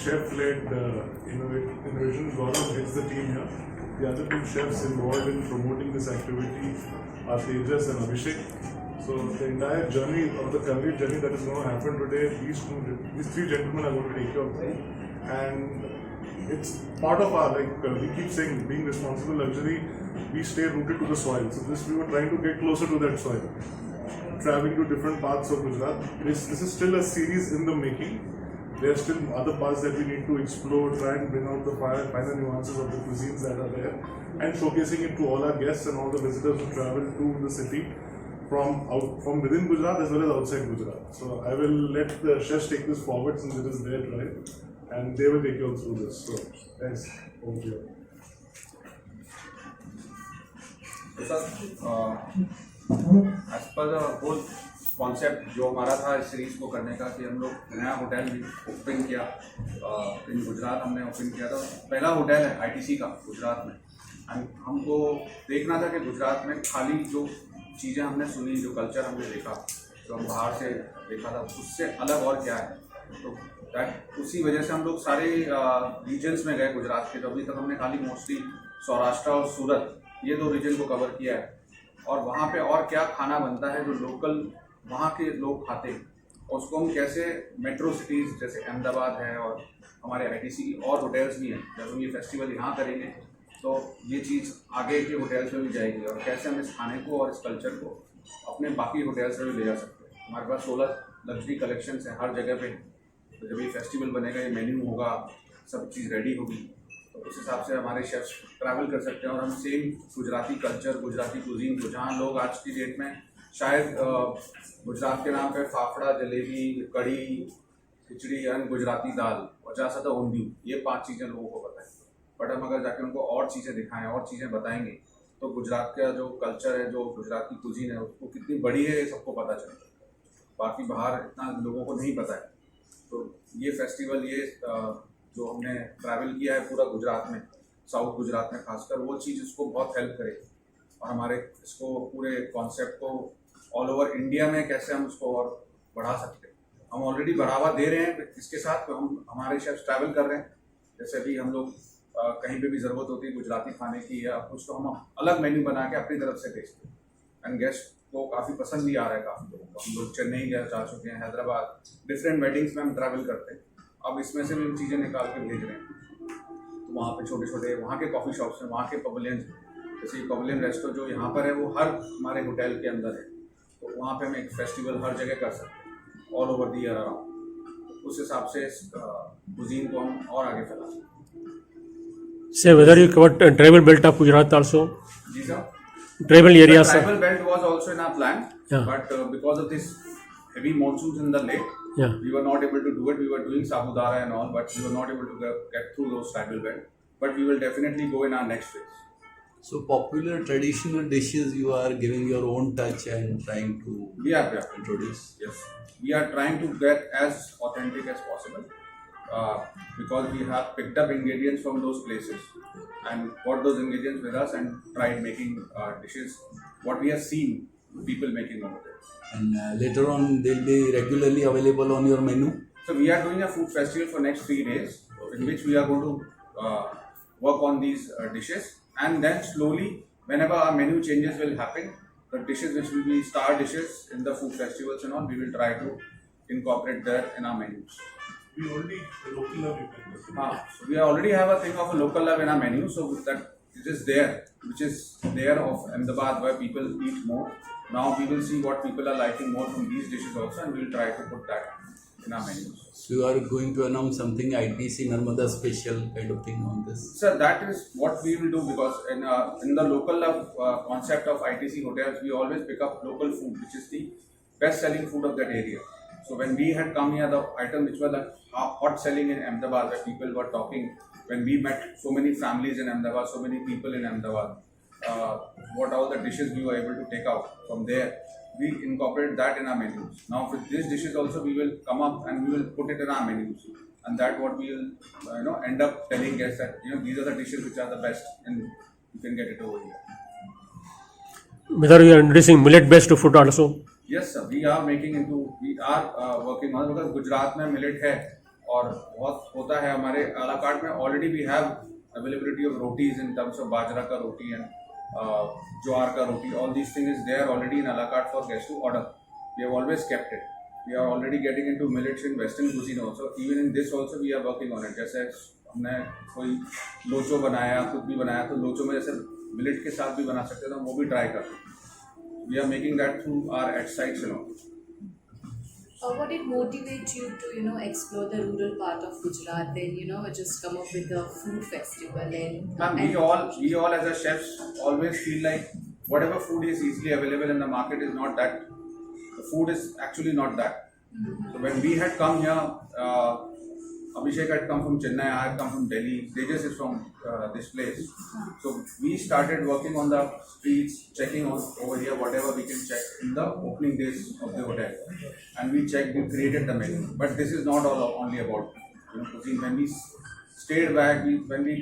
chef-led innovation. Gaurav heads the team here. The other two chefs involved in promoting this activity are Tejas and Abhishek. So the entire journey of the culinary journey that is going to happen today, these three gentlemen are going to take you all through, and it's part of our, we keep saying, being responsible luxury, we stay rooted to the soil. So we were trying to get closer to that soil, traveling to different parts of Gujarat. This is still a series in the making. There are still other parts that we need to explore, try and bring out the finer nuances of the cuisines that are there, and showcasing it to all our guests and all the visitors who travel to the city from within Gujarat as well as outside Gujarat. So I will let the chefs take this forward since it is their drive, and they will take you all through this. So thanks. Over to you. As per the whole concept जो हमारा था इस series को करने का कि हम लोग नया होटल भी ओपन किया इन गुजरात हमने ओपन किया था। पहला होटल है आईटीसी का गुजरात में। हमको देखना था कि गुजरात में खाली जो चीज़ें हमने सुनी, जो कल्चर हमने देखा, जो हम बाहर से देखा था, उससे अलग और क्या है। तो उसी वजह से हम लोग सारे रीजन्स में गए गुजरात के। तो अभी तक हमने खाली मोस्टली सौराष्ट्र और सूरत ये दो रीजन को कवर किया है, और वहाँ पे और क्या खाना बनता है जो लोकल वहाँ के लोग खाते हैं, और उसको हम कैसे मेट्रो सिटीज़ जैसे अहमदाबाद है और हमारे आईटीसी की और होटल्स भी हैं, जब हम ये फेस्टिवल यहाँ करेंगे तो ये चीज़ आगे के होटल्स में भी जाएगी, और कैसे हम इस खाने को और इस कल्चर को अपने बाकी होटल्स में भी ले जा सकते हैं। हमारे पास 16 लग्जरी कलेक्शंस हैं हर जगह पे। तो जब ये फेस्टिवल बनेगा, ये मेन्यू होगा, सब चीज़ रेडी होगी, तो उस हिसाब से हमारे शेफ्स ट्रैवल कर सकते हैं, और हम same Gujarati culture, Gujarati cuisine को, जहाँ लोग आज की डेट में शायद गुजरात के नाम पे फाफड़ा, जलेबी, कड़ी, खिचड़ी एंड गुजराती दाल और जहाँ सा ऊंधियू, ये 5 चीज़ें लोगों को पता है। बट हम अगर जाके उनको और चीज़ें दिखाएं, और चीज़ें बताएंगे, तो गुजरात का जो कल्चर है, जो गुजराती कुजीन है, उसको कितनी बड़ी है ये सबको पता चलेगा। बाकी बाहर इतना लोगों को नहीं पता है। तो ये फेस्टिवल, ये जो हमने ट्रैवल किया है पूरा गुजरात में, साउथ गुजरात में खासकर, वो चीज़ इसको बहुत हेल्प करेगी, और हमारे इसको पूरे कॉन्सेप्ट को ऑल ओवर इंडिया में कैसे हम उसको और बढ़ा सकते हैं। हम ऑलरेडी बढ़ावा दे रहे हैं, इसके साथ हम हमारे शेफ्स ट्रैवल कर रहे हैं। जैसे भी हम लोग कहीं पे भी ज़रूरत होती है गुजराती खाने की या कुछ, तो हम अलग मेन्यू बना के अपनी तरफ से भेजते हैं, एंड गेस्ट को काफ़ी पसंद भी आ रहा है काफ़ी लोगों को। हम लोग चेन्नई जा चुके हैं, हैदराबाद, डिफरेंट वेडिंग्स में हम ट्रैवल करते हैं। अब इसमें से भी हम चीज़ें निकाल के भेज रहे हैं। तो वहाँ पे छोटे छोटे वहाँ के कॉफ़ी शॉप्स हैं, वहाँ के पवेलियन, जैसे पवेलियन रेस्टोरेंट जो यहाँ पर है वो हर हमारे होटल के अंदर है। तो वहाँ पे हम एक फेस्टिवल हर जगह कर सकते हैं, all over the year around. उस हिसाब से कुजीन को हम और आगे फैला सकते हैं। Say whether you covered travel belt of Gujarat also? जी sir, Travel areas. Tribal belt was also in our plan, Yeah. but because of this heavy monsoons in the lake, Yeah. we were not able to do it. We were doing Sabudara and all, but we were not able to get through those tribal belt. But we will definitely go in our next phase. So popular traditional dishes, you are giving your own touch and trying to Yeah. introduce. Yes, we are trying to get as authentic as possible, because we have picked up ingredients from those places and got those ingredients with us and tried making dishes what we have seen people making over there. And later on, they'll be regularly available on your menu. So we are doing a food festival for next 3 days, in which we are going to work on these dishes, and then slowly, whenever our menu changes will happen, the dishes which will be star dishes in the food festivals and all, we will try to incorporate that in our menus. We already local love. So we already have a thing of a local love in our menu, so that it is there, which is there of Ahmedabad, where people eat more. Now we will see what people are liking more from these dishes also, and we will try to put that in our menus. So you are going to announce something ITC Narmada special kind of thing on this. Sir, that is what we will do, because in the local love concept of ITC hotels, we always pick up local food, which is the best selling food of that area. So when we had come here, the item which were like hot selling in Ahmedabad, where people were talking, when we met so many families in Ahmedabad, so many people in Ahmedabad, what all the dishes we were able to take out from there, we incorporate that in our menus. Now with these dishes also, we will come up and we will put it in our menus, and that what we will end up telling guests that these are the dishes which are the best, and you can get it over here. Whether you are introducing millet based food also? Yes sir, we are working on it, because Gujarat में millet है, और बहुत होता है हमारे a la carte में already we have availability of rotis in terms of bajra का roti and jowar का roti. All these thing is there already in a la carte for guest to order. We have always kept it. We are already getting into millets in western cuisine also. Even in this also we are working on it. जैसे हमने कोई लोचो बनाया, कुछ भी बनाया, तो लोचो में जैसे मिलेट के साथ भी बना सकते थे, वो भी ट्राई करते हैं. We are making that through our at sites, you know. What did motivate you to, explore the rural part of Gujarat? Then, just come up with the food festival And we all as a chefs always feel like whatever food is easily available in the market is not that. The food is actually not that. So when we had come here, Abhishek had come from Chennai, I had come from Delhi, Tejas is from this place. So we started working on the streets, checking on over here whatever we can check in the opening days of the hotel. And we checked, we created the menu. But this is not all only about cuisine. When we stayed back, when we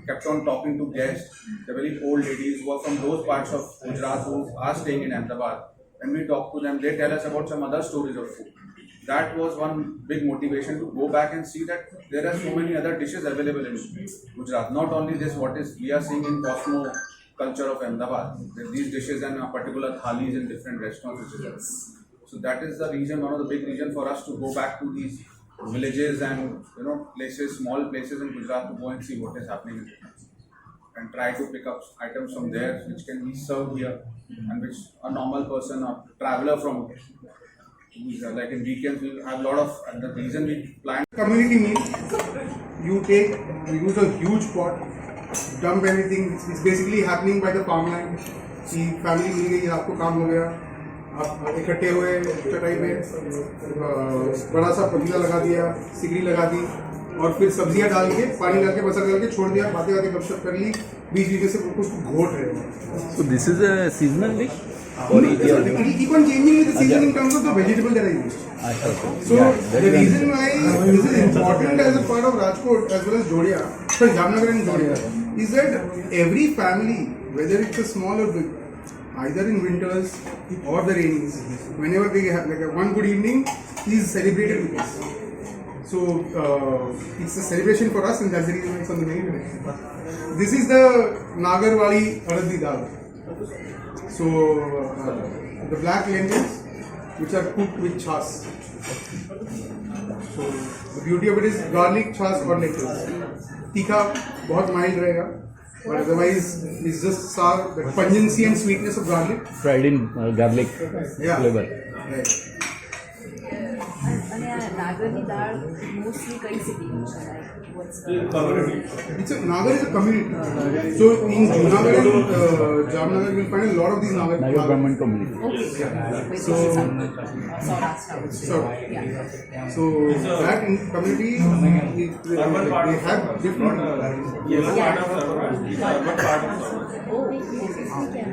kept on talking to guests, the very old ladies who are from those parts of Gujarat who are staying in Ahmedabad. When we talk to them, they tell us about some other stories of food. That was one big motivation to go back and see that there are so many other dishes available in Gujarat. Not only this, what is we are seeing in Cosmo culture of Ahmedabad. These dishes and particular thalis in different restaurants. Yes. So that is the reason, one of the big reason for us to go back to these villages and places, small places in Gujarat to go and see what is happening in Gujarat. And try to pick up items from there which can be served here and which a normal person or traveler from like in weekends we have a lot of, and the reason we plan community meal, you use a huge pot, dump everything. It's basically happening by the farmland. कि family मिल गई, आपको काम हो गया, आप इकट्ठे हुए चटाई पे, बड़ा सा पतीला लगा दिया, सिगड़ी लगा दी और फिर सब्जियां डाल के, पानी डाल के, बसर डाल के छोड़ दिया, बातें बातें गपशप कर ली, बीच बीच में से उसको घोट रहे हैं. So this is a seasonal dish? It will keep on changing with the season in terms of the vegetable that I use. So the reason why this is important as a part of Rajkot as well as Jodia, sorry, Jamnagar and Jodia, is that every family, whether it's a small or big, either in winters or the rains, whenever they have like one good evening, is celebrated with us. So it's a celebration for us, and that's the reason why it's on the menu today. This is the Nagarwali Aradhi Dal. So the black lentils which are cooked with chas. So the beauty of it is garlic, chas or lentils. Tikha बहुत mild रहेगा, but otherwise it's just sour, the pungency and sweetness of garlic. Fried in garlic flavor. Right. અને આ નાગરની દાળ mostly કઈ સિટીમાં છે? It's a Nagar is a community. So in Junagadh and Jamnagar, you'll find a lot of these Nagar Brahman community. So so that in community, they have different.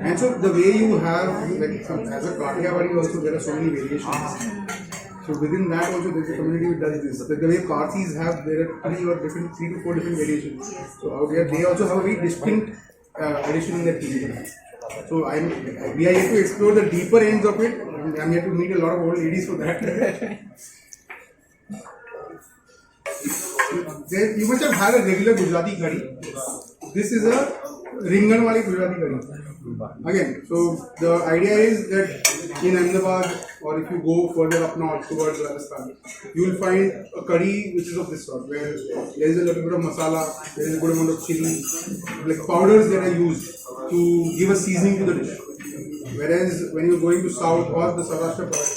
And so the way you have, like as a Kathiawadi also, there are so many variations. So within that also there is a community which does this. Like the way Parsis have, there are 3 to 4 different variations. So out there they also have a very distinct addition in their cuisine. So we are here to explore the deeper ends of it. I'm here to meet a lot of old ladies for that. You must have had a regular Gujarati curry. This is a Ringan wali Gujarati curry. Again, so the idea is that in Ahmedabad or if you go further up north towards Rajasthan, you will find a curry which is of this sort, where there is a little bit of masala, there is a good amount of chili, like powders that are used to give a seasoning to the dish. Whereas when you're going to south or the Saurashtra part,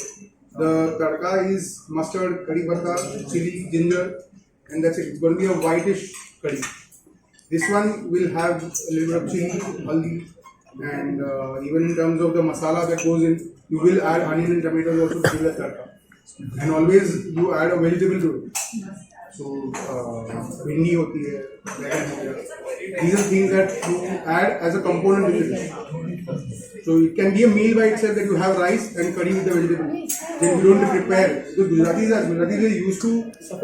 the tadka is mustard, curry patta, chili, ginger, and that's it. It's going to be a whitish curry. This one will have a little bit of chili, haldi, and even in terms of the masala that goes in, you will add onion and tomatoes also to give the tadka. And always you add a vegetable to it. So bhindi hoti hai, बैंगन हो गया. These are things that you add as a component in the dish. So it can be a meal by itself that you have rice and curry with the vegetable. Then you don't prepare. Because Gujaratis are used to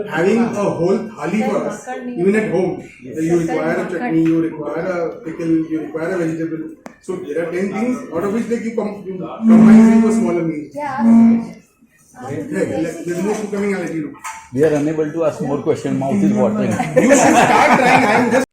having a whole thali for us, even at home. You require a chutney, you require a pickle, you require a vegetable. So there are 10 things out of which like you combine into a smaller meal. Yeah. There's more food coming, I'll let you know. We are unable to ask more questions. Mouth is watering. You should start trying. I am just